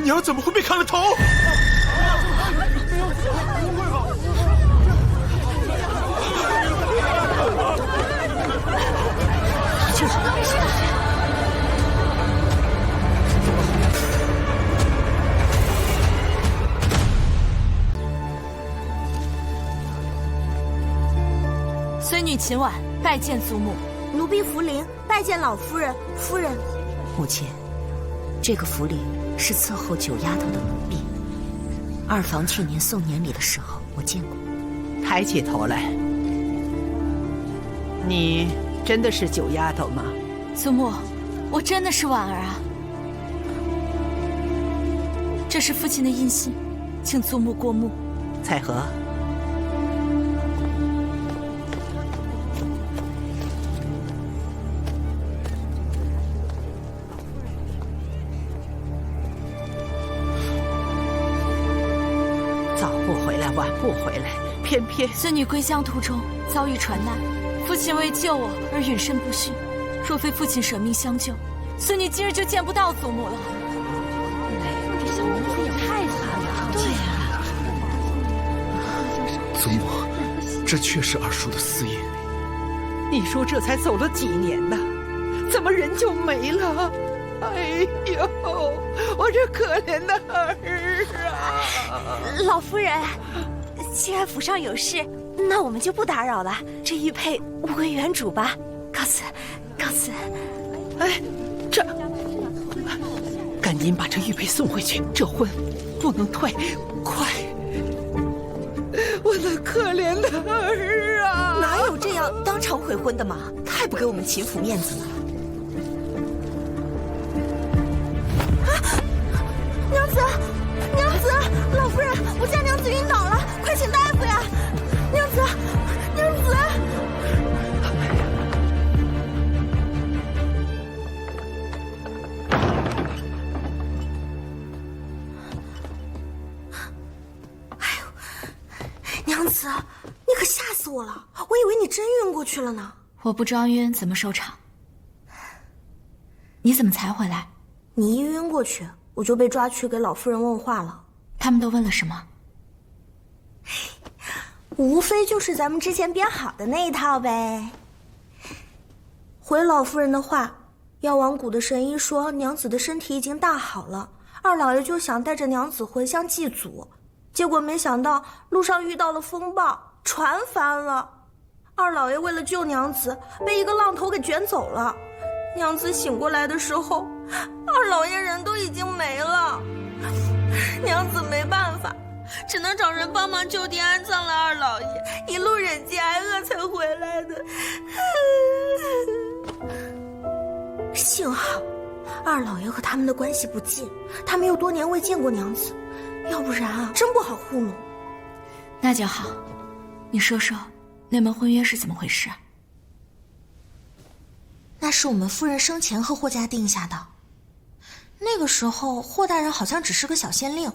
娘怎么会被砍了头？孙女秦婉拜见祖母。奴婢福临拜见老夫人。夫人，母亲，这个福临是伺候九丫头的奴婢。二房去年送年礼的时候，我见过。抬起头来，你真的是九丫头吗？祖母，我真的是婉儿啊。这是父亲的印信，请祖母过目。彩荷。早不回来，晚不回来，偏偏孙女归乡途中遭遇船难，父亲为救我而允身不逊。若非父亲舍命相救，孙女今日就见不到祖母了。这小娘子也太惨了。对呀。祖母，这确是二叔的私印。你说这才走了几年呢，怎么人就没了？哎呦，我这可怜的儿啊！老夫人，既然府上有事，那我们就不打扰了。这玉佩物归原主吧。告辞，告辞。哎，这，赶紧把这玉佩送回去，这婚不能退，快！我的可怜的儿啊！哪有这样当场悔婚的嘛？太不给我们秦府面子了。娘子，娘子，老夫人，我家娘子晕倒了，快请大夫呀！娘子，娘子。哎呦，娘子，你可吓死我了！我以为你真晕过去了呢。我不装晕怎么收场？你怎么才回来？你一晕过去，我就被抓去给老夫人问话了。他们都问了什么？无非就是咱们之前编好的那一套呗。回老夫人的话，药王谷的神医说娘子的身体已经大好了，二老爷就想带着娘子回乡祭祖，结果没想到路上遇到了风暴，船翻了。二老爷为了救娘子，被一个浪头给卷走了。娘子醒过来的时候，二老爷人都已经没了。娘子没办法，只能找人帮忙就地安葬了二老爷，一路忍饥挨饿才回来的。幸好二老爷和他们的关系不近，他们又多年未见过娘子，要不然啊，真不好糊弄。那就好，你说说那门婚约是怎么回事？那是我们夫人生前和霍家定下的。那个时候霍大人好像只是个小县令，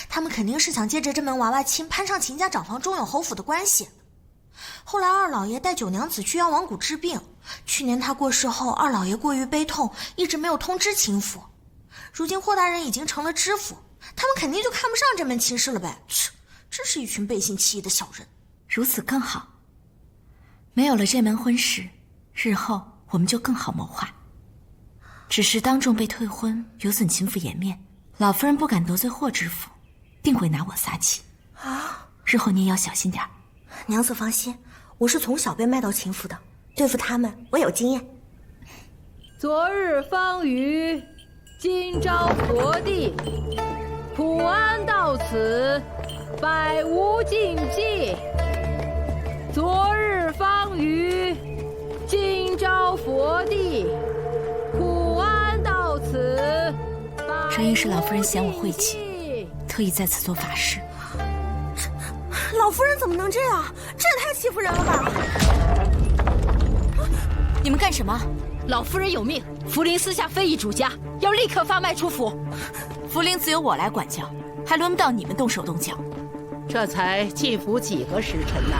他们肯定是想借着这门娃娃亲攀上秦家长房中永侯府的关系。后来二老爷带九娘子去药王谷治病，去年他过世后，二老爷过于悲痛，一直没有通知秦府。如今霍大人已经成了知府，他们肯定就看不上这门亲事了呗。切，真是一群背信弃义的小人。如此更好，没有了这门婚事，日后我们就更好谋划。只是当众被退婚，有损秦府颜面，老夫人不敢得罪霍知府，定会拿我撒气啊！日后你也要小心点。娘子放心，我是从小被卖到秦府的，对付他们我有经验。昨日方瑜，今朝佛地，普安到此，百无禁忌。昨日方瑜，今朝佛地，普安到此。这应是老夫人嫌我晦气，特意在此做法事。老夫人怎么能这样？这也太欺负人了吧！你们干什么？老夫人有命，福临私下非议主家，要立刻发卖出府。福临自有我来管教，还轮不到你们动手动脚。这才进府几个时辰呐，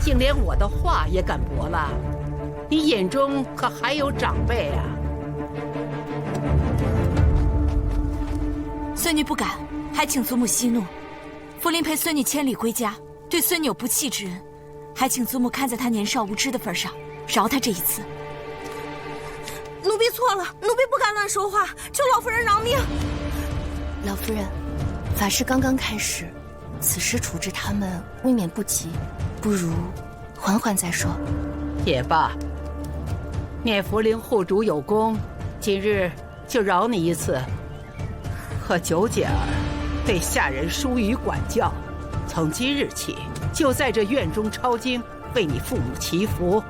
竟连我的话也敢驳了？你眼中可还有长辈啊？孙女不敢，还请祖母息怒。福临陪孙女千里归家，对孙女有不弃之恩，还请祖母看在她年少无知的份上，饶她这一次。奴婢错了，奴婢不敢乱说话，求老夫人饶命。老夫人，法事刚刚开始，此时处置他们未免不急，不如缓缓再说。也罢，念福陵护主有功，今日就饶你一次。可九姐儿被下人疏于管教，从今日起就在这院中抄经，为你父母祈福。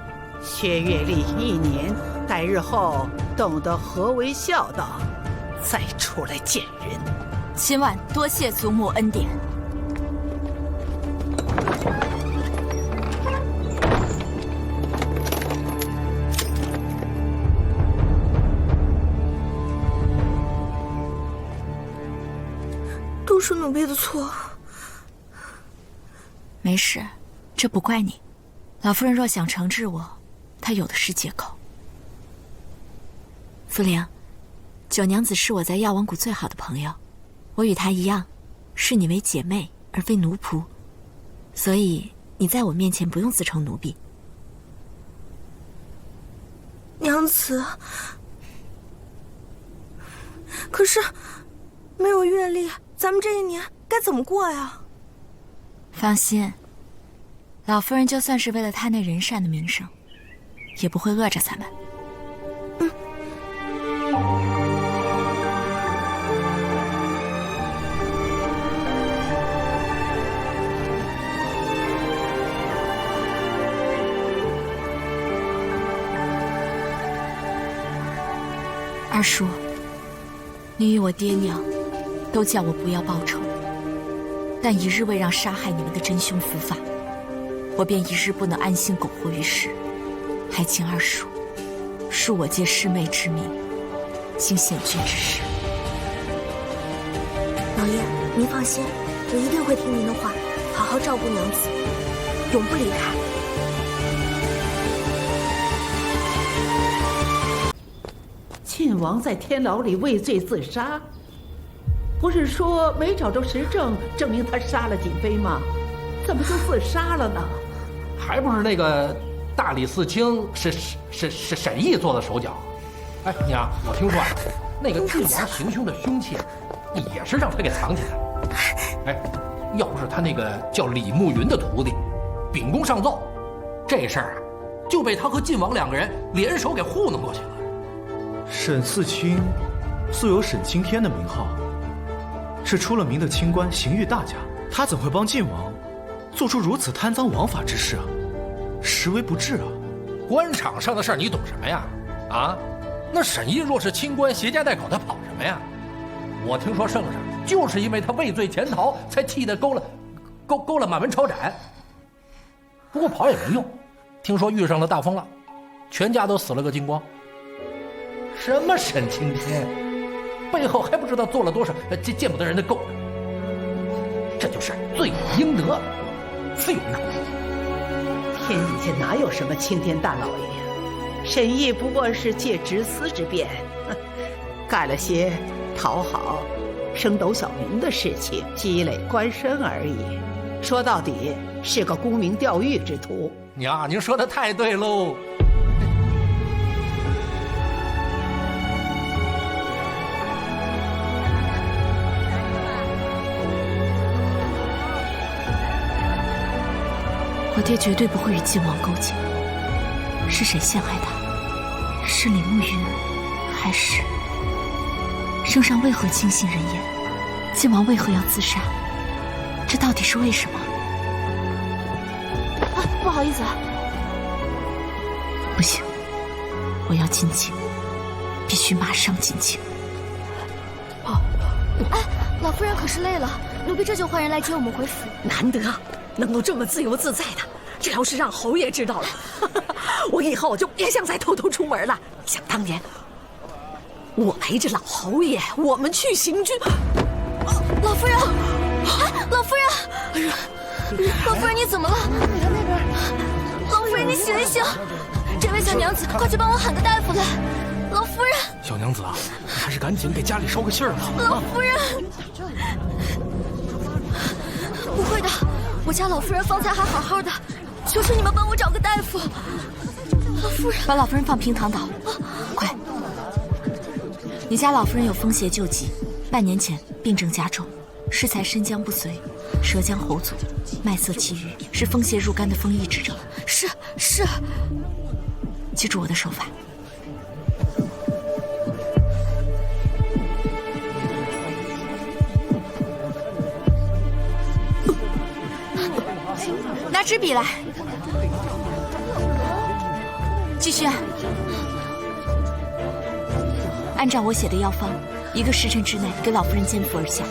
薛月历1年，待日后懂得何为孝道，再出来见人。今晚多谢祖母恩典。都是奴婢的错。没事，这不怪你。老夫人若想惩治我，她有的是借口。福陵，九娘子是我在药王谷最好的朋友，我与她一样，视你为姐妹而非奴仆，所以你在我面前不用自称奴婢。娘子，可是没有月历，咱们这一年该怎么过呀？放心，老夫人就算是为了她那人善的名声，也不会饿着咱们。二叔，你与我爹娘都叫我不要报仇，但一日未让杀害你们的真凶伏法，我便一日不能安心苟活于世。还请二叔恕我借师妹之名行险峻之事。老爷，您放心，我一定会听您的话，好好照顾娘子，永不离开。晋王在天牢里畏罪自杀，不是说没找着实证证明他杀了瑾妃吗？怎么就自杀了呢？还不是那个大理寺卿是沈毅做的手脚。哎，娘，我听说啊，那个晋王行凶的凶器也是让他给藏起来了。哎，要不是他那个叫李慕云的徒弟秉公上奏，这事儿啊就被他和晋王2个人联手给糊弄过去了。沈四卿素有沈青天的名号，是出了名的清官，刑狱大家，他怎会帮晋王做出如此贪赃枉法之事啊？实为不智啊！官场上的事儿你懂什么呀？啊，那沈毅若是清官，携家带口，他跑什么呀？我听说圣上就是因为他畏罪潜逃，才气得勾了满门抄斩。不过跑也没用，听说遇上了大风浪，全家都死了个精光。什么沈青天，背后还不知道做了多少见不得人的勾当。这就是罪有应得，非有用。天底下哪有什么青天大老爷呀？沈毅不过是借直司之便，干了些讨好升斗小民的事情，积累官身而已。说到底是个沽名钓誉之徒。娘，您说的太对喽。我爹绝对不会与晋王勾结，是谁陷害他？是李慕云，还是……圣上为何轻信人言？晋王为何要自杀？这到底是为什么？啊，不好意思啊！不行，我要进京，必须马上进京。哎，老夫人可是累了，奴婢这就换人来接我们回府。难得能够这么自由自在的，这要是让侯爷知道了，我以后就别想再偷偷出门了。想当年，我陪着老侯爷，我们去行军。老夫人，哎，老夫人，哎呀，老夫人你怎么了？那边，老夫人你醒一醒！这位小娘子，快去帮我喊个大夫来。老夫人，小娘子啊，你还是赶紧给家里捎个信儿吧。老夫人，不会的，我家老夫人方才还好好的，求求你们帮我找个大夫。老夫人，把老夫人放平躺倒，快！你家老夫人有风邪旧疾，半年前病症加重，适才身僵不遂，舌僵喉阻，脉色积瘀，是风邪入肝的风疫之症。是，记住我的手法。拿支笔来，继续按。按照我写的药方，1个时辰之内给老夫人煎服而下。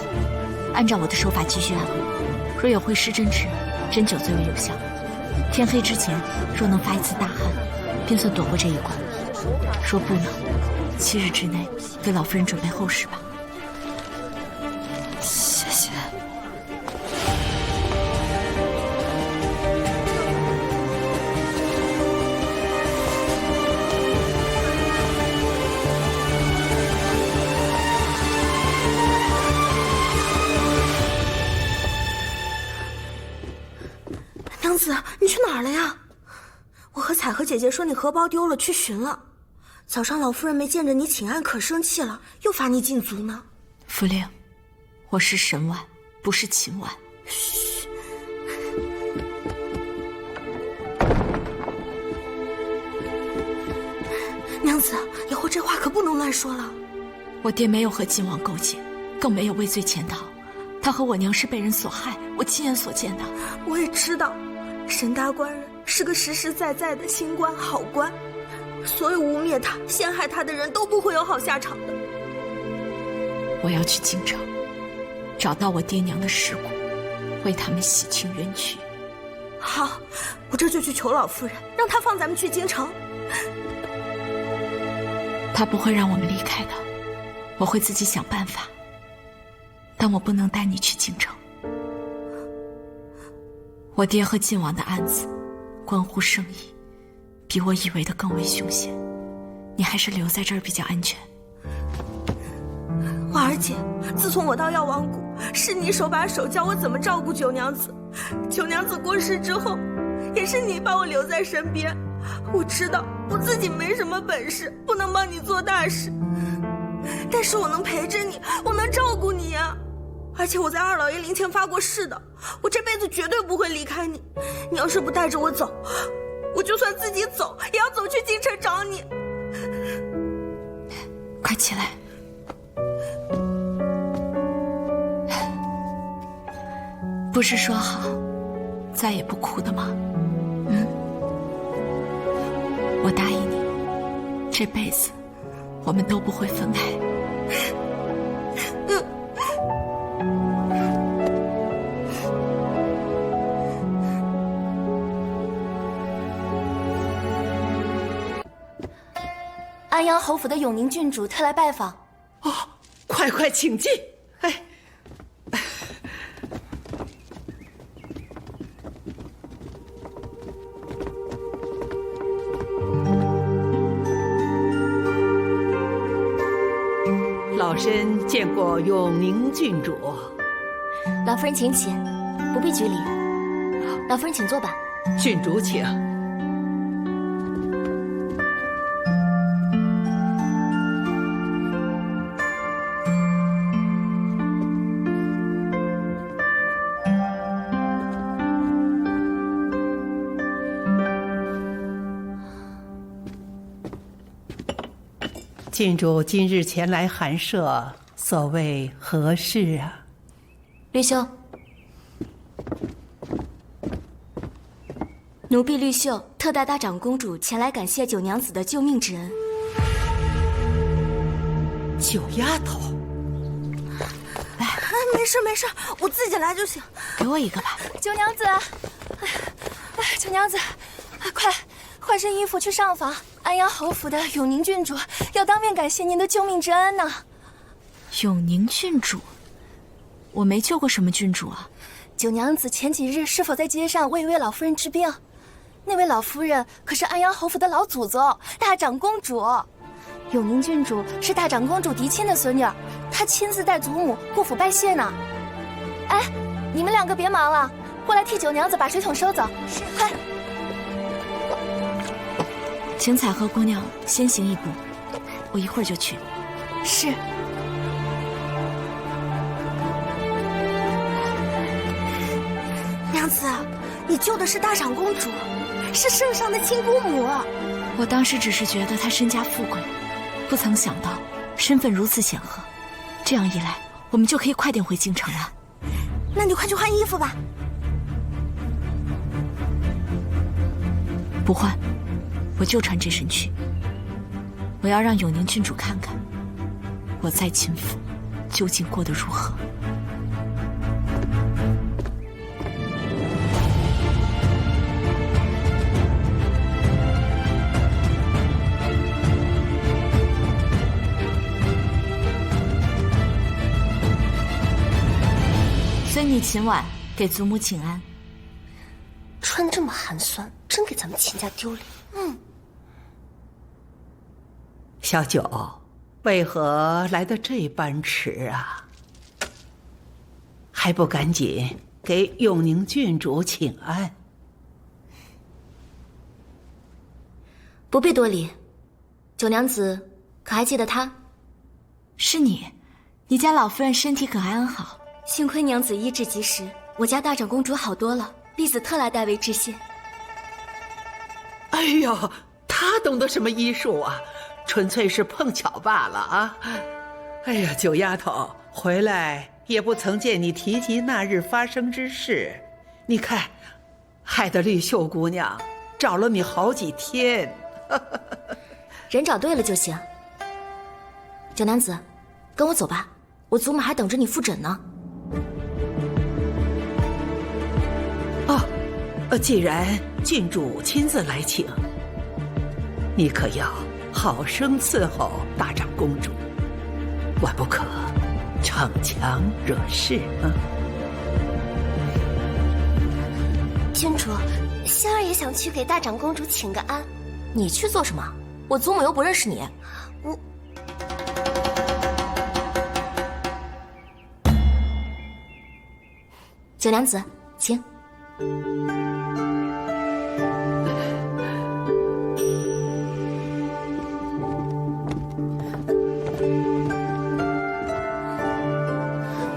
按照我的手法继续按，若有会失针之，针灸最为有效。天黑之前，若能发一次大汗，便算躲过这一关；若不能，7日之内给老夫人准备后事吧。谢谢。娘子，你去哪儿了呀？我和彩荷姐姐说你荷包丢了，去寻了。早上老夫人没见着你请安，可生气了，又罚你禁足呢。福令，我是神丸，不是秦丸。嘘。娘子，以后这话可不能乱说了。我爹没有和晋王勾结，更没有畏罪潜逃。他和我娘是被人所害，我亲眼所见的。我也知道，沈大官人是个实实在在的清官好官，所有污蔑他、陷害他的人都不会有好下场的。我要去京城，找到我爹娘的尸骨，为他们洗清冤屈。好，我这就去求老夫人，让她放咱们去京城。他不会让我们离开的，我会自己想办法。但我不能带你去京城。我爹和晋王的案子关乎圣意，比我以为的更为凶险，你还是留在这儿比较安全。婉儿姐，自从我到药王谷，是你手把手教我怎么照顾九娘子。九娘子过世之后，也是你把我留在身边。我知道我自己没什么本事，不能帮你做大事，但是我能陪着你，我能照顾你呀。而且我在二老爷灵前发过誓的，我这辈子绝对不会离开你。你要是不带着我走，我就算自己走，也要走去京城找你。快起来。不是说好再也不哭的吗？我答应你，这辈子我们都不会分开。安阳侯府的永宁郡主特来拜访。哦，快请进。哎，老身见过永宁郡主。老夫人请起，不必拘礼。老夫人请坐吧。郡主请。郡主今日前来寒舍，所谓何事啊？绿秀，奴婢绿秀特带大长公主前来感谢九娘子的救命之恩。九丫头，来，没事，我自己来就行。给我一个吧。九娘子，九娘子，快换身衣服去上访。安阳侯府的永宁郡主要当面感谢您的救命之恩呢。永宁郡主，我没救过什么郡主啊。九娘子前几日是否在街上为一位老夫人治病？那位老夫人可是安阳侯府的老祖宗，大长公主。永宁郡主是大长公主嫡亲的孙女儿，她亲自带祖母过府拜谢呢。哎，你们两个别忙了，过来替九娘子把水桶收走。是，快！请彩荷姑娘先行一步，我一会儿就去。是。娘子，你救的是大长公主，是圣上的亲姑母。我当时只是觉得她身家富贵，不曾想到身份如此显赫。这样一来，我们就可以快点回京城了。那你快去换衣服吧。不换，我就穿这身去。我要让永宁郡主看看，我在秦府究竟过得如何。随你秦婉给祖母请安。穿得这么寒酸，真给咱们秦家丢脸。小九，为何来得这般迟啊？还不赶紧给永宁郡主请安？不必多礼。九娘子可还记得她？是你，你家老夫人身体可还安好？幸亏娘子医治及时，我家大长公主好多了。婢子特来代为致谢。哎呦，她懂得什么医术啊？纯粹是碰巧罢了啊！哎呀，九丫头回来也不曾见你提及那日发生之事，你看，害得绿袖姑娘找了你好几天。人找对了就行。九娘子，跟我走吧，我祖母还等着你复诊呢。既然郡主亲自来请，你可要好生伺候大长公主，万不可逞强惹事啊！郡主，仙儿也想去给大长公主请个安。你去做什么？我祖母又不认识你。我……九娘子，请。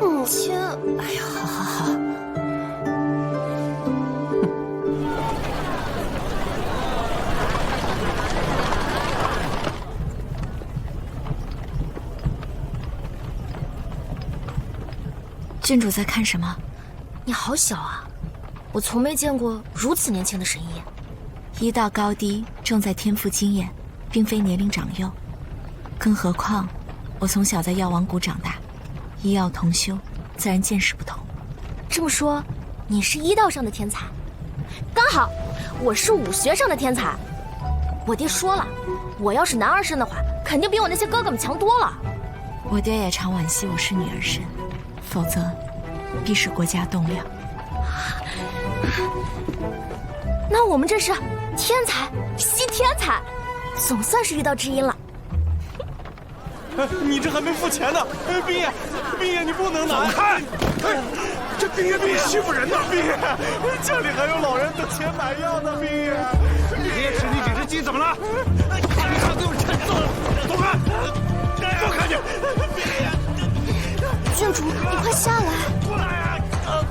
母亲，哎呀，好好好。郡主在看什么？你好小啊，我从没见过如此年轻的神医。医道高低重在天赋经验，并非年龄长幼。更何况，我从小在药王谷长大，医药同修，自然见识不同。这么说，你是医道上的天才，刚好我是武学上的天才。我爹说了，我要是男儿身的话，肯定比我那些哥哥们强多了。我爹也常惋惜我是女儿身，否则必使国家动荡。那我们这是天才惜天才，总算是遇到知音了。你这还没付钱呢！冰爷，冰爷，你不能拿！走开！这冰爷欺负人呢！冰爷，家里还有老人等钱买药呢！冰爷，别吃你这只鸡怎么了？你看给我撑走了！走开！走开你！冰爷，郡主，你快下来！过来啊！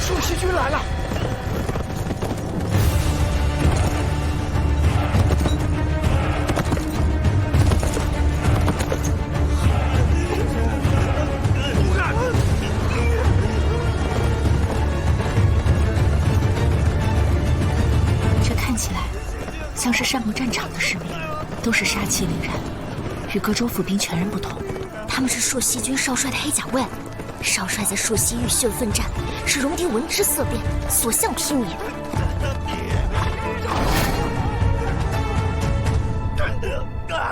朔溪君来了！这看起来像是上过战场的士兵，都是杀气凛然，与各州府兵全然不同。他们是朔溪军少帅的黑甲卫，少帅在朔溪浴血奋战，使戎狄闻之色变，所向披靡。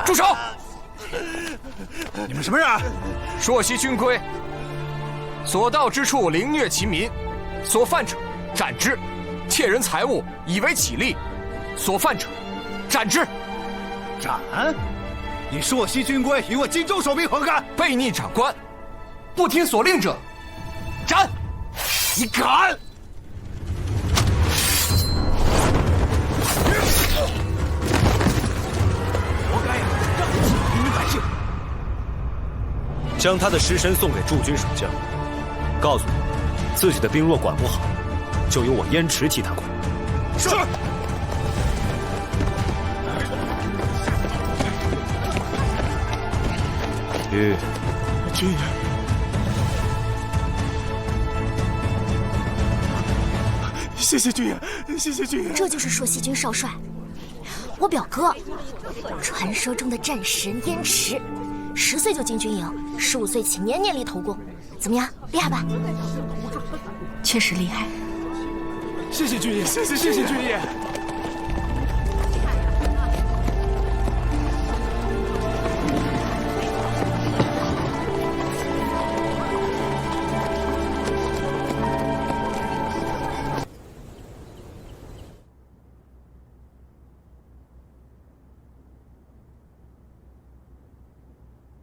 住手！你们什么人？朔溪军规，所到之处凌虐其民，所犯者斩之，窃人财物以为己利，所犯者，斩之。斩？你朔西军规与我荆州守兵何干？悖逆长官，不听所令者，斩！你敢！活该呀！让你欺负平民百姓！将他的尸身送给驻军守将，告诉他，自己的兵若管不好，就由我燕池替他管。是。玉，军爷，谢谢军爷，谢谢军爷。这就是朔西军少帅，我表哥，传说中的战神燕池，10岁就进军营，15岁起年年立头功，怎么样，厉害吧？确实厉害。谢谢军爷，谢谢军爷。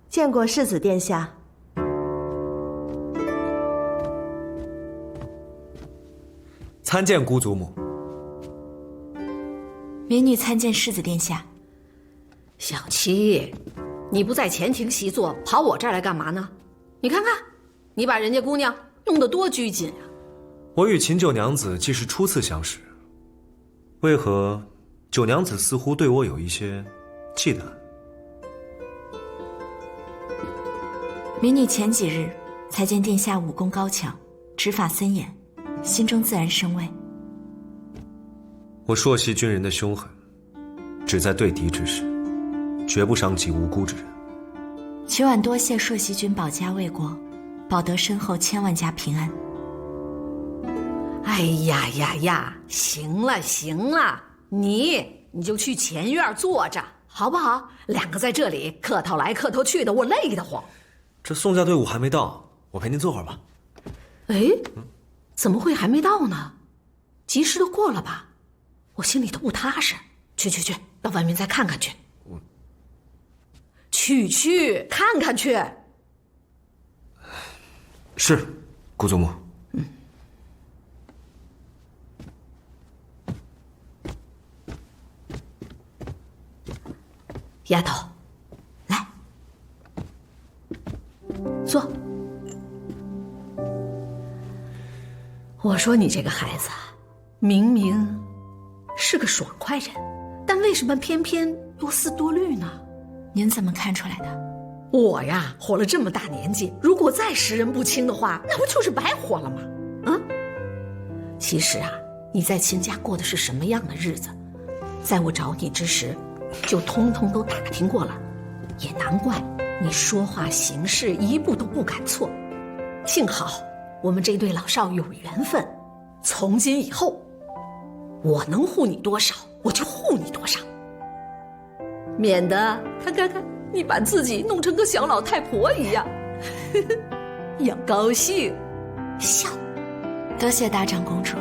见过世子殿下。参见姑祖母。民女参见世子殿下。小七，你不在前庭习坐，跑我这儿来干嘛呢？你看看，你把人家姑娘弄得多拘谨啊！我与秦九娘子既是初次相识，为何九娘子似乎对我有一些忌惮？民女前几日才见殿下武功高强，执法森严，心中自然生畏。我朔西军人的凶狠，只在对敌之时，绝不伤及无辜之人。秦婉多谢朔西军保家卫国，保得身后千万家平安。哎呀呀呀，行了行了，你就去前院坐着好不好？两个在这里客套来客套去的，我累得慌。这宋家队伍还没到，我陪您坐会儿吧。哎，怎么会还没到呢？集市都过了吧？我心里都不踏实。去，到外面再看看去。去看看去。是，姑祖母。丫头，来，坐。我说你这个孩子，明明是个爽快人，但为什么偏偏多思多虑呢？您怎么看出来的？我呀，活了这么大年纪，如果再识人不清的话，那不就是白活了吗？其实啊，你在秦家过的是什么样的日子，在我找你之时，就通通都打听过了，也难怪你说话行事一步都不敢错。幸好我们这对老少有缘分，从今以后，我能护你多少，我就护你多少，免得看你把自己弄成个小老太婆一样。要高兴，笑。多谢大长公主，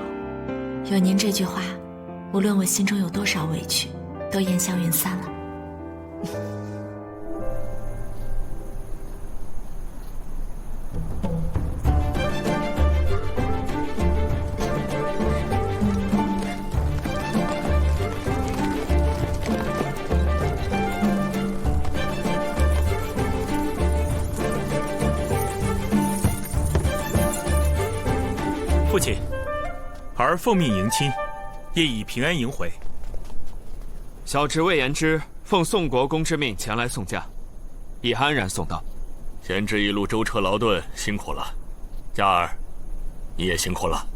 有您这句话，无论我心中有多少委屈，都烟消云散了。父亲，儿奉命迎亲，业已平安迎回。小侄魏延之奉宋国公之命前来送驾，已安然送到。贤侄一路舟车劳顿，辛苦了。佳儿，你也辛苦了。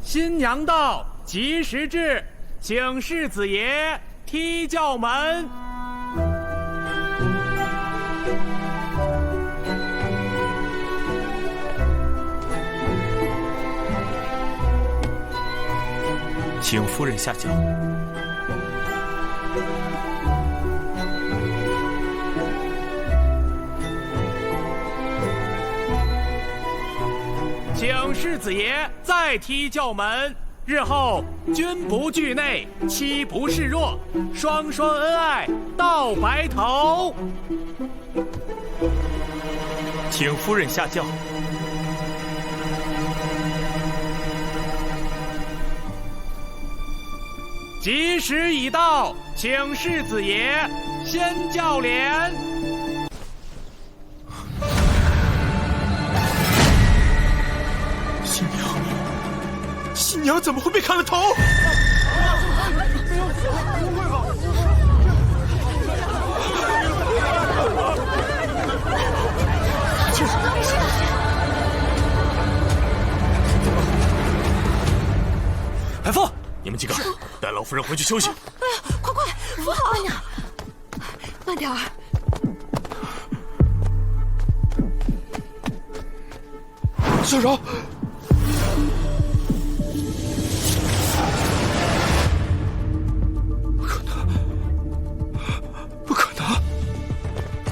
新娘到，吉时至，请世子爷踢轿门。请夫人下轿。请世子爷再踢轿门。日后君不惧内，妻不示弱，双双恩爱到白头。请夫人下轿。吉时已到，请世子爷先教脸。新娘怎么会被砍了头？就是没事。海凤，你们几个带老夫人回去休息。哎呀，快快，扶好阿娘，慢点儿。小柔。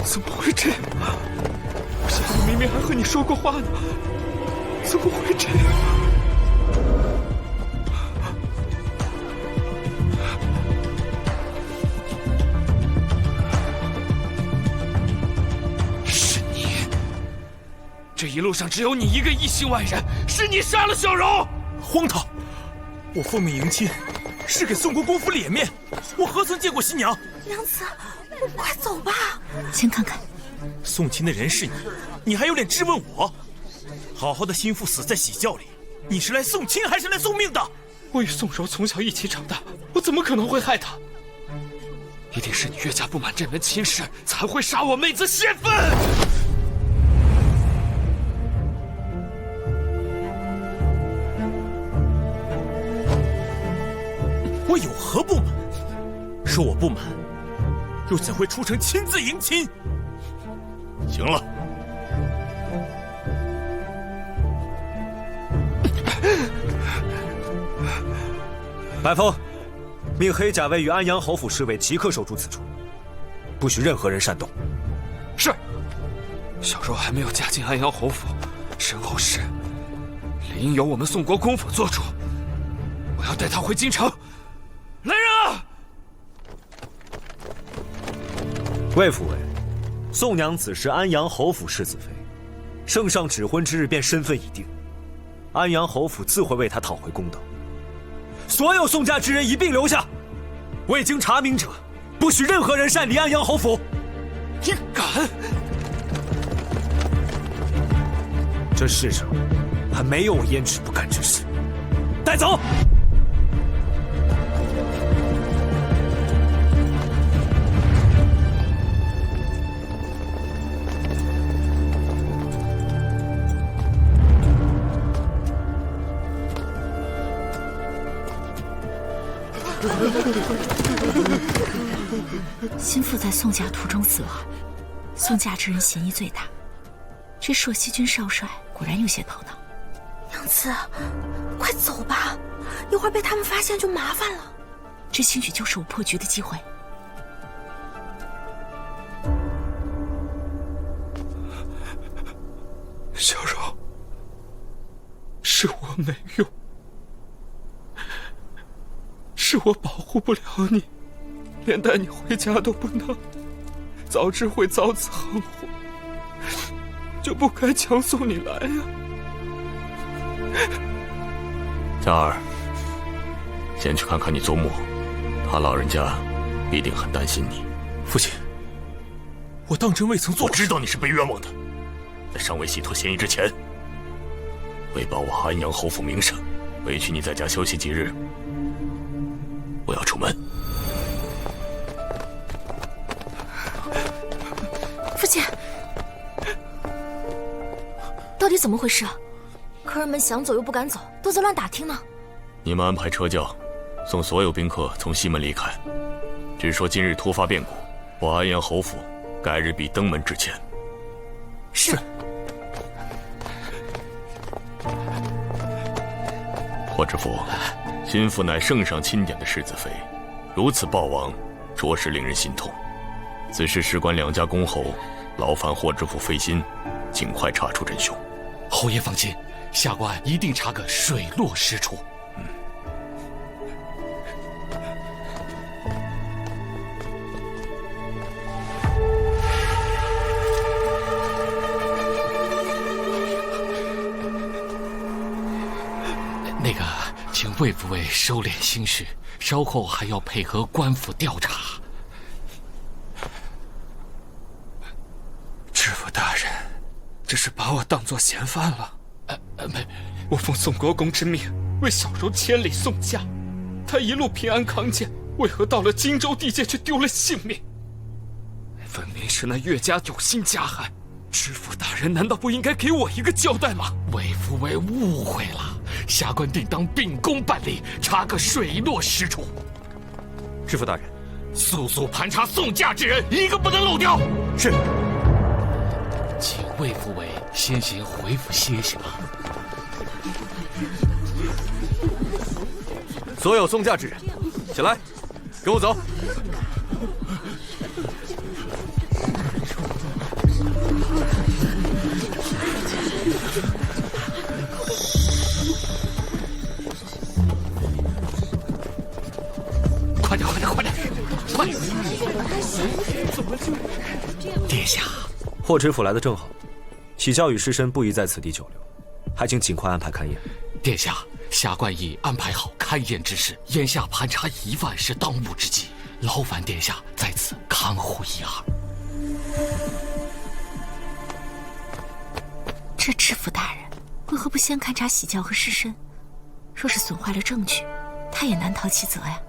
怎么会这样？我现在明明还和你说过话呢，怎么会这样？是你！这一路上只有你一个异姓外人，是你杀了小柔！荒唐！我奉命迎亲，是给宋国公府脸面，我何曾见过新娘？娘子，快走吧。先看看，送亲的人是你，你还有脸质问我？好好的心腹死在喜轿里，你是来送亲还是来送命的？我与宋柔从小一起长大，我怎么可能会害她？一定是你岳家不满这门亲事，才会杀我妹子泄愤。我有何不满？说我不满，又怎会出城亲自迎亲？行了，白风，命黑甲卫与安阳侯府侍卫即刻守住此处，不许任何人擅动。是。小柔还没有嫁进安阳侯府，身后事理应由我们宋国公府做主。我要带她回京城。来人啊！魏府尉，宋娘子是安阳侯府世子妃，圣上指婚之日便身份已定，安阳侯府自会为她讨回公道。所有宋家之人一并留下，未经查明者，不许任何人擅离安阳侯府。你敢？这世上还没有我焉止不干之事。带走。心腹在宋家途中死亡，宋家之人嫌疑最大。这朔西军少帅果然有些头脑。娘子，快走吧，一会儿被他们发现就麻烦了。这兴许就是我破局的机会。小柔，是我没用，是我保护不了你，连带你回家都不能，早知会遭此横祸，就不该强送你来呀。佳儿，先去看看你祖母，他老人家必定很担心你。父亲，我当真未曾做。我知道你是被冤枉的，在尚未洗脱嫌疑之前，为保我安阳侯府名声，委屈你在家休息几日。我要出门。父亲，到底怎么回事？客人们想走又不敢走，都在乱打听呢。你们安排车轿，送所有宾客从西门离开。据说今日突发变故，我安阳侯府改日必登门致歉。是。霍知府，心腹乃圣上钦点的世子妃，如此暴亡，着实令人心痛。此事事关两家公侯，劳烦霍知府费心，尽快查出真凶。侯爷放心，下官一定查个水落石出。请魏府尉收敛心绪，稍后还要配合官府调查。知府大人，这是把我当作嫌犯了。没，我奉宋国公之命为小柔千里送嫁，她一路平安康健，为何到了荆州地界却丢了性命？分明是那岳家有心加害，知府大人难道不应该给我一个交代吗？魏府尉误会了，下官定当秉公办理，查个水落石出。知府大人，速速盘查送嫁之人，一个不能漏掉。是。请魏府尉先行回府歇息吧。所有送嫁之人，起来，跟我走。快点，快点，快点，快点！殿下。霍知府来的正好，喜轿与尸身不宜在此地久留，还请尽快安排勘验。殿下，下官已安排好勘验之事，眼下盘查疑犯是当务之急，劳烦殿下在此看护一二。这知府大人为何不先勘察喜轿和尸身？若是损坏了证据，他也难逃其责呀！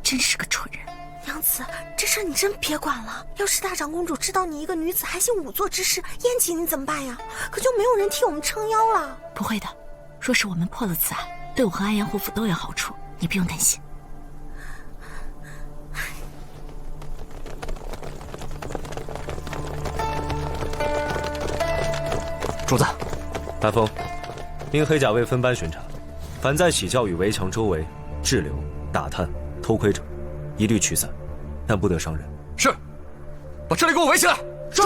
真是个蠢人。娘子，这事你真别管了。要是大长公主知道你一个女子还行仵作之事，燕姐你怎么办呀？可就没有人替我们撑腰了。不会的，若是我们破了此案，对我和安阳侯府都有好处，你不用担心。主子，大风，命黑甲卫分班巡查，凡在喜轿与围墙周围滞留、打探、偷窥者，一律驱散，但不得伤人。是，把这里给我围起来。是。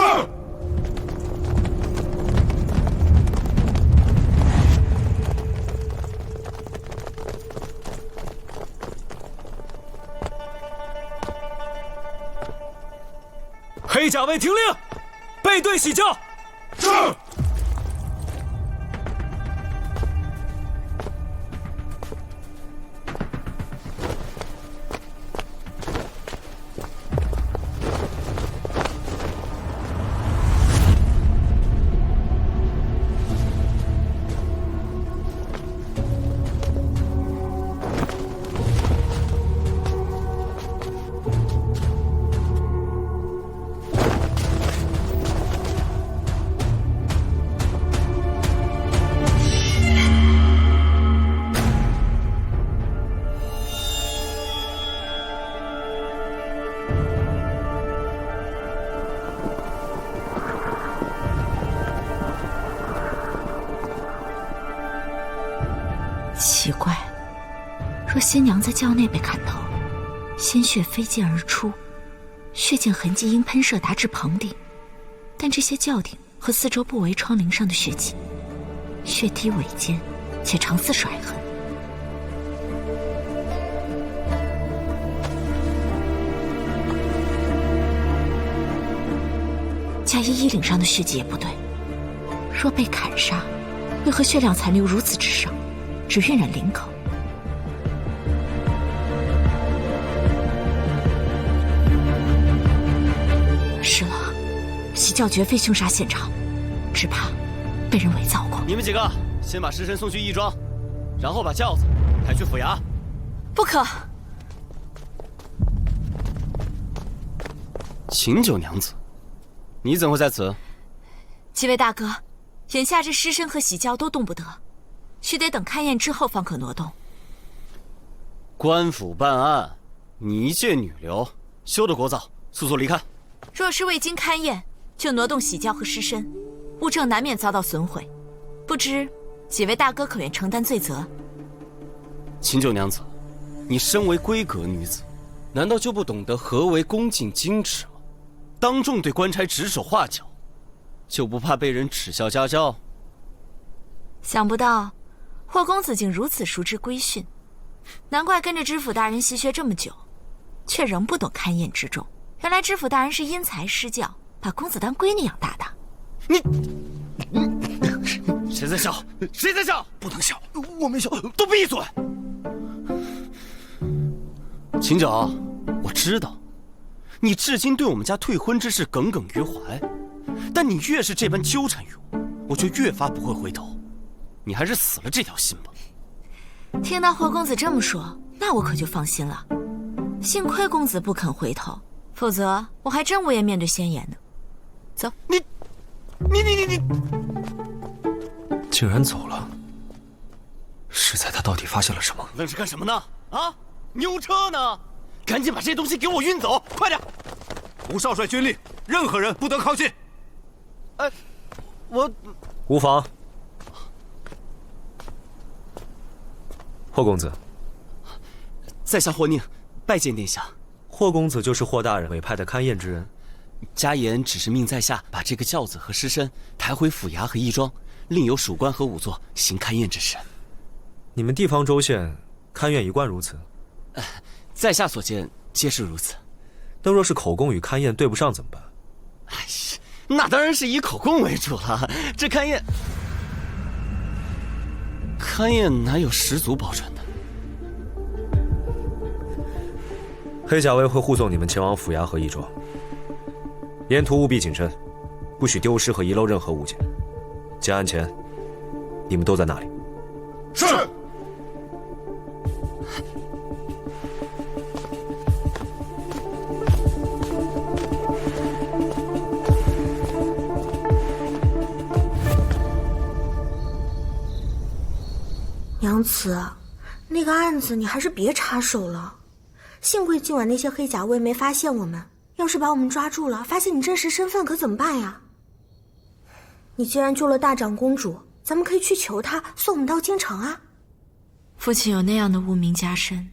黑甲卫听令，背对喜轿。是。奇怪，若新娘在轿内被砍头，鲜血飞溅而出，血溅痕迹因喷射达至棚顶，但这些轿顶和四周不围窗棂上的血迹，血滴尾尖，且常似甩痕。嫁衣衣领上的血迹也不对，若被砍杀，为何血量残留如此之少？只晕染领口。是了，喜轿绝非凶杀现场，只怕被人伪造过。你们几个先把尸身送去义庄，然后把轿子抬去府衙。不可！秦九娘子，你怎会在此？几位大哥，眼下这尸身和喜轿都动不得。须得等勘验之后方可挪动。官府办案，你一介女流，休得聒噪，速速离开。若是未经勘验就挪动喜轿和尸身，物证难免遭到损毁，不知几位大哥可愿承担罪责？秦九娘子，你身为闺阁女子，难道就不懂得何为恭敬矜持吗？当众对官差指手画脚，就不怕被人耻笑家教？想不到霍公子竟如此熟知规训，难怪跟着知府大人习学这么久，却仍不懂勘验之重。原来知府大人是因材施教，把公子当闺女养大的。谁在笑？谁在笑？不能笑，我没笑，都闭嘴！秦九，我知道，你至今对我们家退婚之事耿耿于怀，但你越是这般纠缠于我就越发不会回头。你还是死了这条心吧。听到霍公子这么说，那我可就放心了。幸亏公子不肯回头，否则我还真无颜面对先言呢。走，你，竟然走了。是在他到底发现了什么？愣是干什么呢？啊，牛车呢？赶紧把这些东西给我运走，快点！吴少帅军令，任何人不得靠近。我无妨。霍公子，在下霍宁，拜见殿下。霍公子就是霍大人委派的勘验之人。家言只是命在下把这个轿子和尸身抬回府衙和义庄，另有属官和仵作行勘验之事。你们地方州县勘验一贯如此？在下所见皆是如此。那若是口供与勘验对不上怎么办？那当然是以口供为主了。这勘验哪有十足保准的？黑甲卫会护送你们前往府衙和义庄，沿途务必谨慎，不许丢失和遗漏任何物件。结案前，你们都在那里。是。娘子，那个案子你还是别插手了。幸亏今晚那些黑甲卫没发现我们，要是把我们抓住了，发现你真实身份可怎么办呀？你既然救了大长公主，咱们可以去求她送我们到京城啊。父亲有那样的污名加身，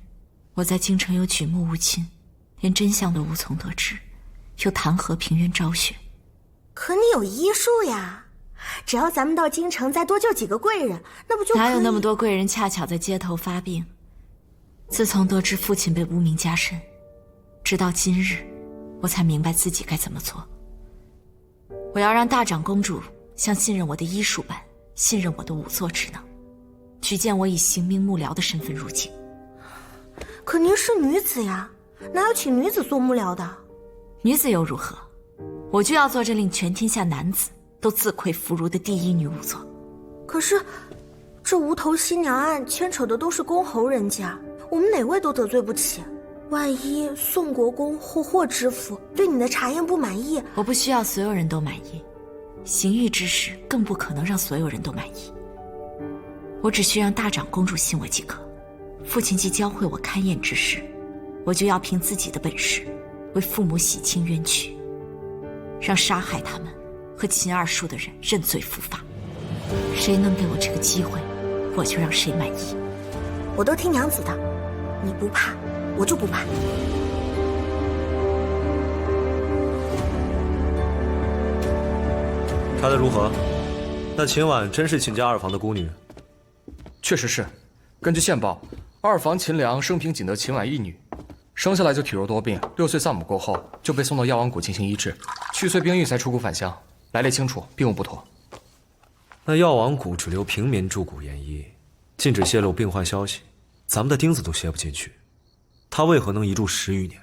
我在京城又举目无亲，连真相都无从得知，又谈何平冤昭雪？可你有医术呀，只要咱们到京城再多救几个贵人，那不就可以？哪有那么多贵人恰巧在街头发病？自从得知父亲被污名加身，直到今日，我才明白自己该怎么做。我要让大长公主像信任我的医术般信任我的仵作之能，举荐我以刑名幕僚的身份入京。可您是女子呀，哪有请女子做幕僚的？女子又如何？我就要做这令全天下男子都自愧弗如的第一女仵作。可是，这无头新娘案牵扯的都是公侯人家，我们哪位都得罪不起。万一宋国公或霍知府对你的查验不满意，我不需要所有人都满意，刑狱之事更不可能让所有人都满意。我只需让大长公主信我即可。父亲既教会我勘验之事，我就要凭自己的本事为父母洗清冤屈，让杀害他们和秦二叔的人认罪伏法。谁能给我这个机会，我就让谁满意。我都听娘子的，你不怕，我就不怕。查得如何？那秦婉真是秦家二房的孤女？确实是。根据线报，二房秦良生平仅得秦婉一女，生下来就体弱多病，6岁丧母过后就被送到药王谷进行医治，去岁兵役才出谷返乡，来历清楚，并无不妥。那药王谷只留平民驻谷研医，禁止泄露病患消息，咱们的钉子都楔不进去，他为何能一住10余年？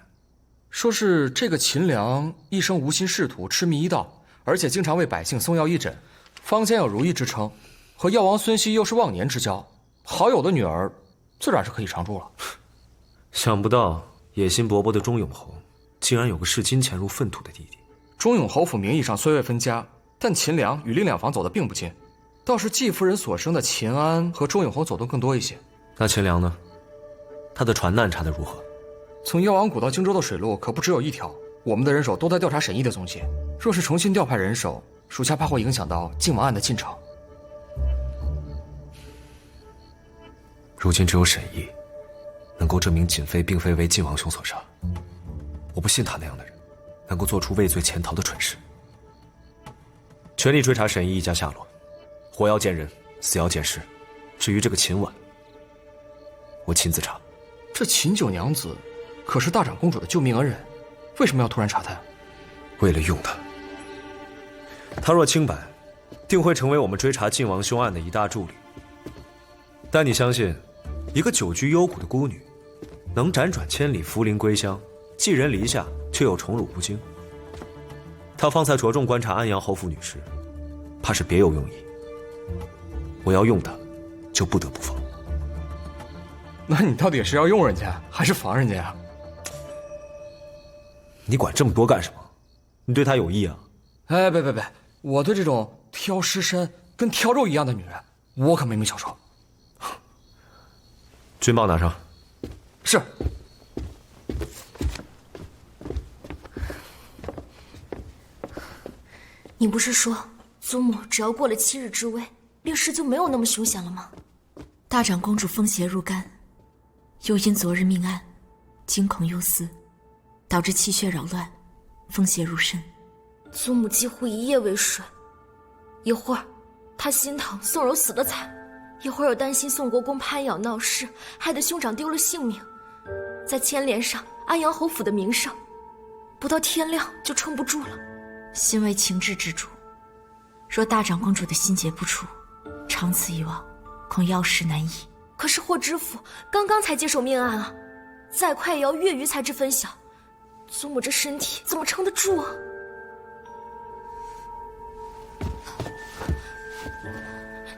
说是这个秦良一生无心仕途，痴迷医道，而且经常为百姓送药义诊，坊间有如意之称，和药王孙熙又是忘年之交，好友的女儿自然是可以常住了。想不到野心勃勃的钟永侯竟然有个视金钱如粪土的弟弟。钟永侯府名义上虽未分家，但秦良与另2房走得并不近，倒是季夫人所生的秦安和钟永侯走动更多一些。那秦良呢？他的船难查得如何？从药王谷到荆州的水路可不只有一条，我们的人手都在调查沈毅的踪迹。若是重新调派人手，属下怕会影响到靖王案的进程。如今只有沈毅能够证明瑾妃并非为晋王兄所杀，我不信他那样的人能够做出畏罪潜逃的蠢事。全力追查沈毅一家下落，活要见人，死要见尸。至于这个秦婉，我亲自查。这秦九娘子可是大长公主的救命恩人，为什么要突然查她？为了用她。她若清白，定会成为我们追查晋王凶案的一大助力。但你相信，一个久居幽谷的孤女，能辗转千里，扶灵归乡，寄人篱下，却又宠辱不惊。他方才着重观察安阳侯府女尸，怕是别有用意。我要用他，就不得不防。那你到底是要用人家，还是防人家呀？你管这么多干什么？你对他有意啊？哎，别，我对这种挑尸身跟挑肉一样的女人，我可没少说。军报拿上。是。你不是说祖母只要过了7日之危，病势就没有那么凶险了吗？大长公主风邪入肝，又因昨日命案，惊恐忧思，导致气血扰乱，风邪入身。祖母几乎一夜未睡，一会儿她心疼宋柔死得惨，一会儿又担心宋国公攀咬闹事，害得兄长丢了性命，再牵连上安阳侯府的名声，不到天亮就撑不住了。心为情志之主，若大长公主的心结不除，长此以往，恐药石难医。可是霍知府刚刚才接手命案啊，再快也要月余才知分晓，祖母这身体怎么撑得住啊？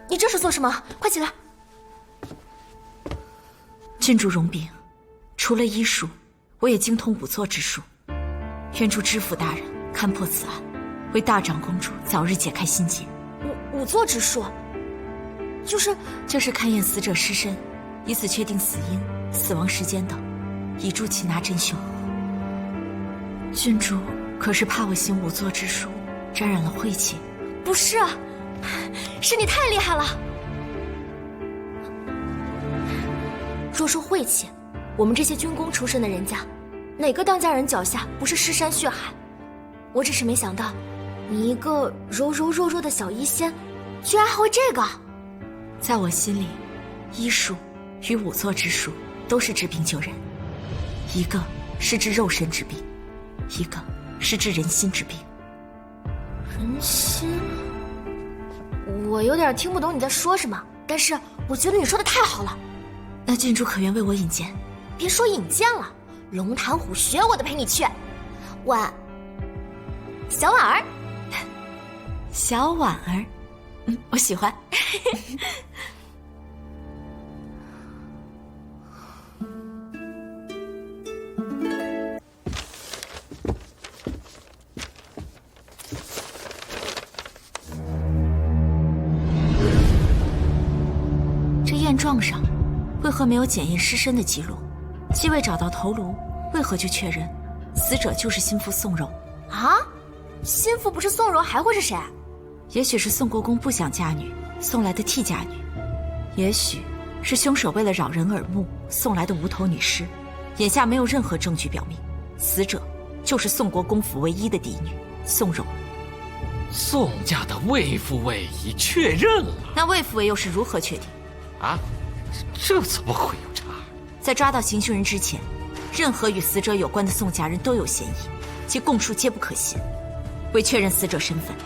你这是做什么？快起来！郡主容禀，除了医术，我也精通仵作之术，愿助知府大人勘破此案，为大长公主早日解开心结。仵作之术，就是勘验死者尸身，以此确定死因、死亡时间等，以助其拿真凶。郡主可是怕我行仵作之术，沾染了晦气？不是啊，是你太厉害了。若说晦气，我们这些军功出身的人家，哪个当家人脚下不是尸山血海？我只是没想到，你一个柔柔弱弱的小医仙，居然还会这个。在我心里，医术与仵作之术都是治病救人，一个是治肉身之病，一个是治人心之病。人心？我有点听不懂你在说什么，但是我觉得你说的太好了。那郡主可愿为我引荐？别说引荐了，龙潭虎穴我都陪你去。小婉儿，小婉儿，我喜欢。这验状上为何没有检验尸身的记录？既未找到头颅，为何就确认死者就是心腹宋柔？啊，心腹不是宋柔还会是谁？也许是宋国公不想嫁女，送来的替嫁女；也许是凶手为了扰人耳目送来的无头女尸。眼下没有任何证据表明死者就是宋国公府唯一的嫡女宋柔。宋家的魏父魏已确认了，那魏父魏又是如何确定？啊，这怎么会有差？在抓到行凶人之前，任何与死者有关的宋家人都有嫌疑，其供述皆不可信。为确认死者身份，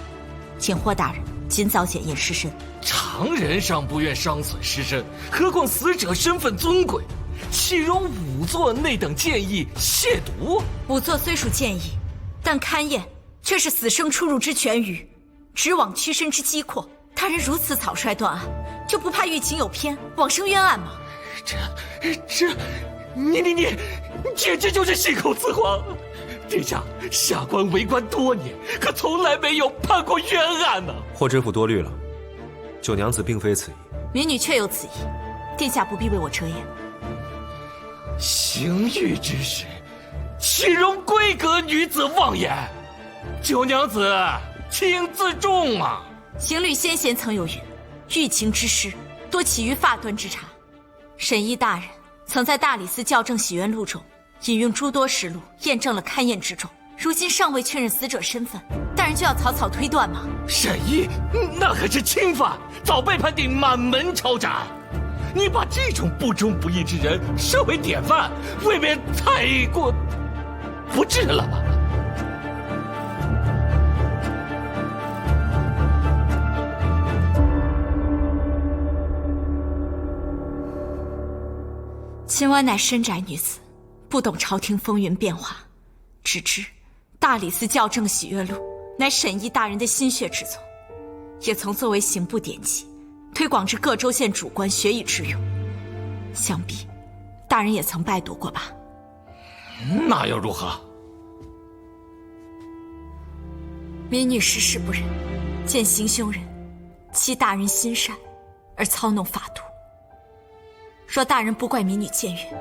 请霍大人尽早检验尸身。常人尚不愿伤损尸身，何况死者身份尊贵，岂容仵作那等建议亵渎？仵作虽属建议，但勘验却是死生出入之全余，直往屈身之机阔。大人如此草率断案，就不怕狱情有偏，枉生冤案吗？你简直就是信口雌黄！殿下，下官为官多年，可从来没有判过冤案呢。霍知府多虑了，九娘子并非此意。民女确有此意，殿下不必为我遮掩。行狱之事，岂容闺阁女子妄言？九娘子，请自重啊！刑律先贤曾有云：狱情之事，多起于发端之差。审议大人曾在大理寺校正洗冤录中引用诸多实录，验证了勘验之中。如今尚未确认死者身份，大人就要草草推断吗？审议那可是轻犯，早被判定满门抄斩。你把这种不忠不义之人设为典范，未免太过不智了吧？秦婉乃深宅女子，不懂朝廷风云变化，只知大理寺校正喜悦录乃沈毅大人的心血之作，也曾作为刑部典籍，推广至各州县主官学以致用。想必大人也曾拜读过吧？那又如何？民女时事不忍，见行凶人欺大人心善，而操弄法度。若大人不怪民女僭越，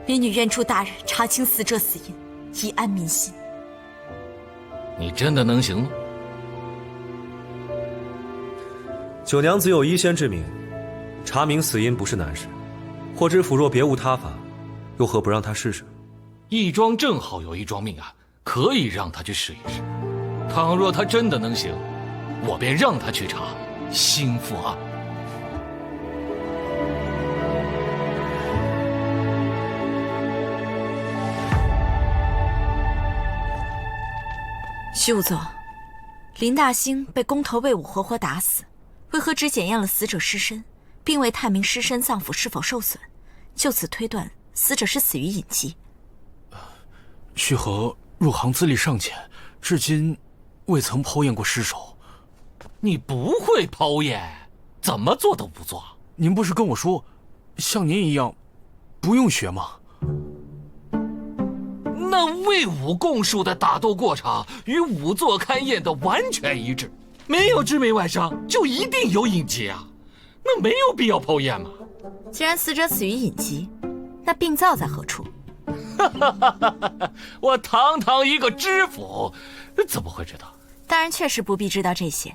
民女愿助大人查清死者死因，以安民心。你真的能行吗？九娘子有医仙之名，查明死因不是难事。霍知府若别无他法，又何不让他试试？义庄正好有一桩命案，可以让他去试一试。倘若他真的能行，我便让他去查兴复案。徐仵作，林大兴被工头魏武活活打死，为何只检验了死者尸身，并未探明尸身脏腑是否受损？就此推断，死者是死于隐疾。徐和入行资历尚浅，至今未曾剖验过尸首。你不会剖验，怎么做都不做？您不是跟我说，像您一样，不用学吗？那魏武供述的打斗过程与仵作勘验的完全一致，没有致命外伤，就一定有隐疾啊！那没有必要剖验嘛。既然死者死于隐疾，那病灶在何处？我堂堂一个知府，怎么会知道？大人确实不必知道这些。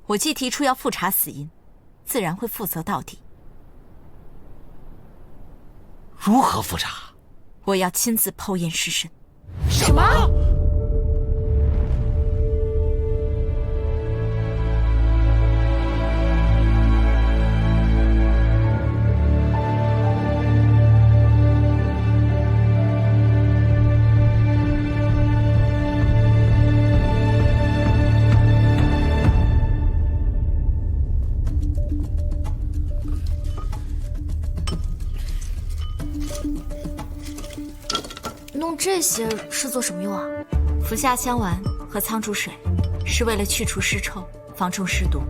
我既提出要复查死因，自然会负责到底。如何复查？我要亲自剖验尸身。什么？弄这些是做什么用啊？服下香丸和苍术水，是为了去除尸臭，防中尸毒。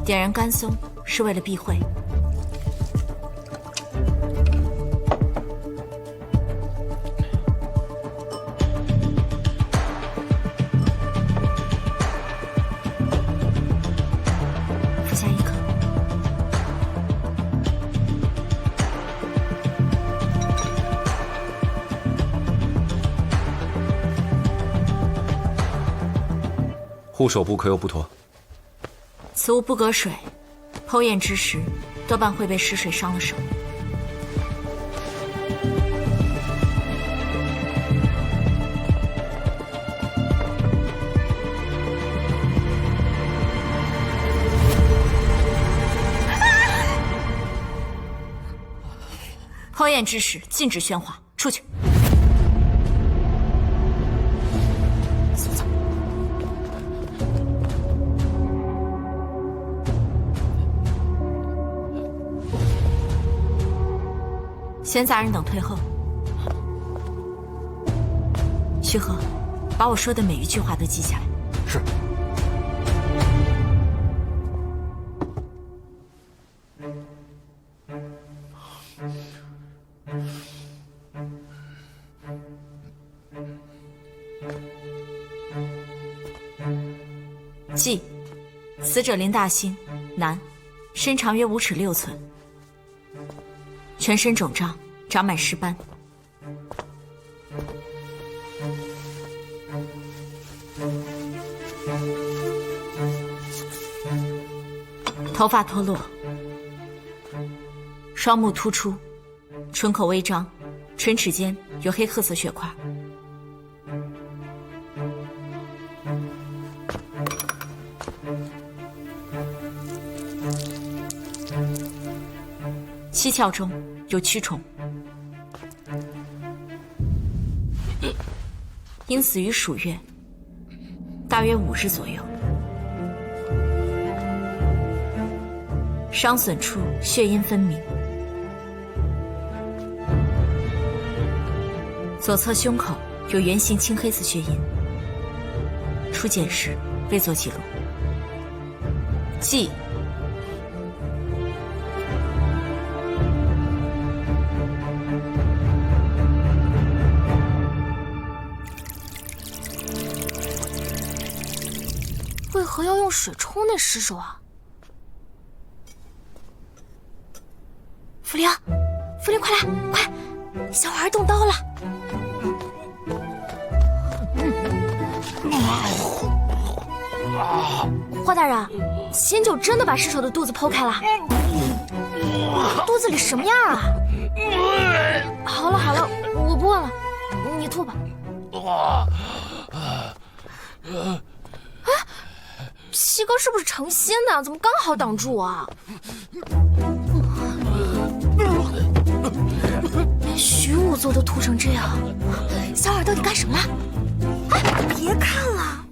点燃干松是为了避讳。服下一颗。护手不可有不妥。此物不隔水，剖验之时，多半会被尸水伤了手。剖验之时，禁止喧哗，出去。闲杂人等退后。徐和，把我说的每一句话都记下来。是。记：死者林大兴，男，身长约5尺6寸。全身肿胀，长满尸斑，头发脱落，双目突出，唇口微张，唇齿间有黑褐色血块。七窍中有蛆虫，因死于暑月，大约5日左右。伤损处血印分明，左侧胸口有圆形青黑色血印，初检时未做记录。记。为何要用水冲那尸首啊？茯苓，茯苓，快来，快！小孩动刀了。花大人，仙九真的把尸首的肚子剖开了，肚子里什么样啊？好了好了，我不问了，你吐吧。西哥是不是成仙的？怎么刚好挡住啊？连徐仵作都吐成这样，小耳到底干什么了？哎，别看了。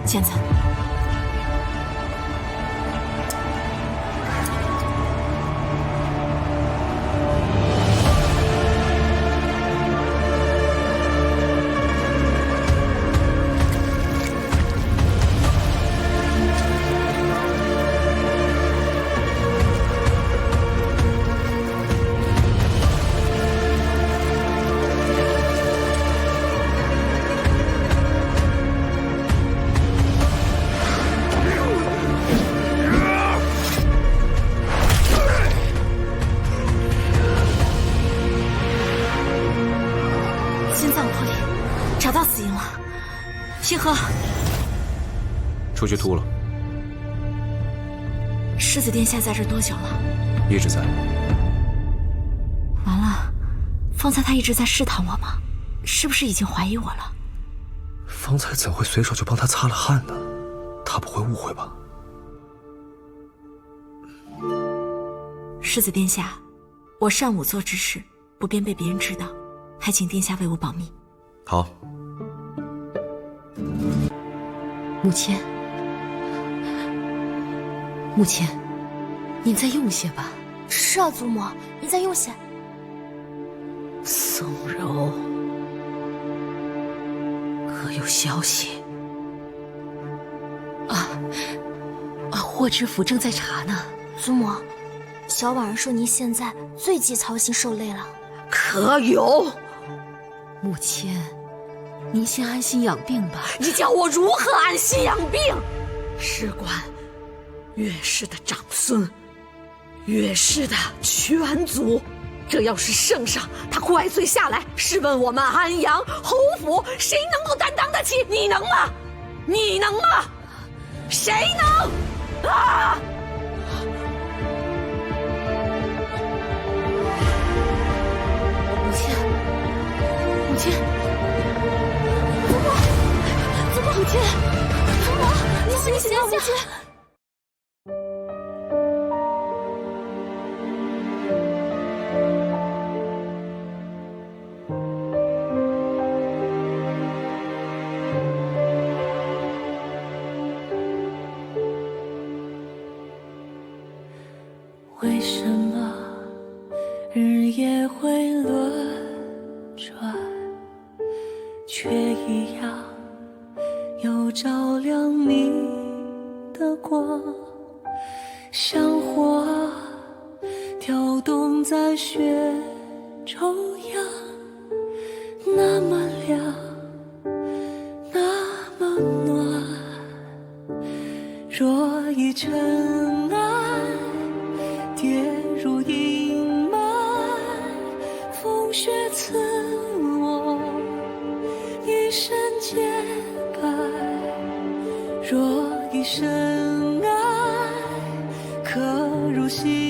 现在找到死因了，星河，出去吐了。世子殿下在这多久了？一直在。完了，方才他一直在试探我吗？是不是已经怀疑我了？方才怎会随手就帮他擦了汗呢？他不会误会吧？世子殿下，我擅仵作之事，不便被别人知道，还请殿下为我保密。好。母亲，母亲，您再用些吧。是啊，祖母，你再用些。宋柔，可有消息？霍知府正在查呢。祖母，小婉儿说您现在最忌操心受累了。可有？母亲，您先安心养病吧。你叫我如何安心养病？事关岳氏的长孙，岳氏的全族，这要是圣上他怪罪下来，试问我们安阳侯府谁能够担当得起？你能吗？你能吗？谁能？啊！母亲，母亲，祖母，母亲，祖母，你醒醒，母亲。为什么日夜会轮转，却一样有照亮你的光，像火跳动在雪中央，那么亮，那么暖。若已尘埃跌入阴霾，风雪刺我一身洁白。若已深爱，刻入心。